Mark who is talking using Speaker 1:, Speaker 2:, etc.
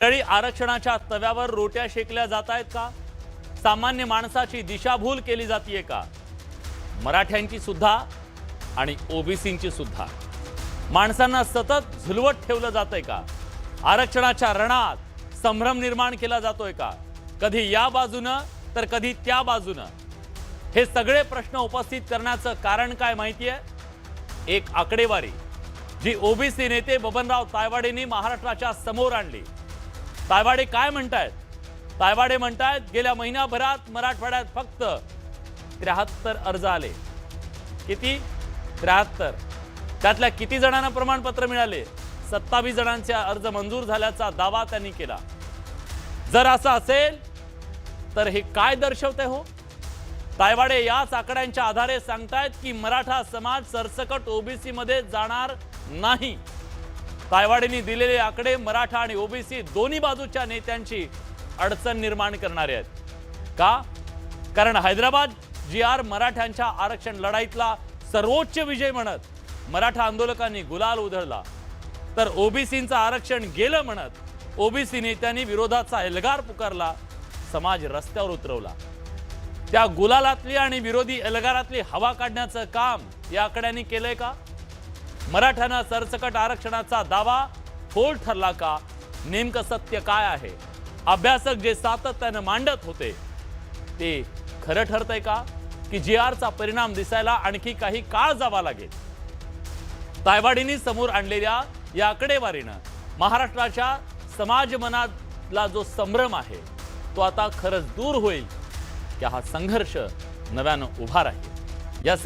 Speaker 1: तरी आरक्षणाच्या तव्यावर रोट्या शेकल्या जात आहेत का? सामान्य माणसाची दिशाभूल केली जातीये का? मराठ्यांची सुद्धा आणि ओबीसींची सुद्धा. माणसांना सतत झुलवत ठेवलं जातंय का? आरक्षणाच्या रणात संभ्रम निर्माण केला जातोय का? कधी या बाजूनं तर कधी त्या बाजूनं. हे सगळे प्रश्न उपस्थित करण्याचं कारण काय माहितीये? एक आकडेवारी जी ओबीसी नेते बबनराव तायवाडेंनी महाराष्ट्राच्या समोर आणली. तायवाडे काय म्हणतायत? तायवाडे म्हणतायत गेल्या महिनाभरात मराठवाड्यात फक्त 73 अर्ज आले. किती? 73. त्यातल्या किती जणांना प्रमाणपत्र मिळाले? 27 जणांचे अर्ज मंजूर झाल्याचा दावा त्यांनी केला. जर असं असेल तर हे काय दर्शवते हो? तायवाडे याच आकड्यांच्या आधारे सांगतायत की मराठा समाज सरसकट ओबीसी मध्ये जाणार नाही. तायवाडेंनी दिलेले आकडे मराठा आणि ओबीसी दोन्ही बाजूच्या नेत्यांची अडचण निर्माण करणारे आहेत. का? कारण हैदराबाद GR मराठ्यांच्या आरक्षण लढाईतला सर्वोच्च विजय म्हणत मराठा आंदोलकांनी गुलाल उधळला, तर ओबीसींचं आरक्षण गेलं म्हणत ओबीसी नेत्यांनी विरोधाचा एल्गार पुकारला, समाज रस्त्यावर उतरवला. त्या गुलालातली आणि विरोधी एल्गारातली हवा काढण्याचं काम या आकड्यांनी केलंय का? मराठ्यांना सरसकट आरक्षणाचा दावा फोल ठरला का? नेमकं सत्य काय आहे? अभ्यासक जे सातत्यानं मांडत होते ते खरं ठरतंय का? की GRचा परिणाम दिसायला आणखी काही काळ जावा लागेल? तायवाडेंनी समोर आणलेल्या या आकडेवारीनं महाराष्ट्राच्या समाज मनातला जो संभ्रम आहे तो आता खरंच दूर होईल की हा संघर्ष नव्यानं उभा राहील?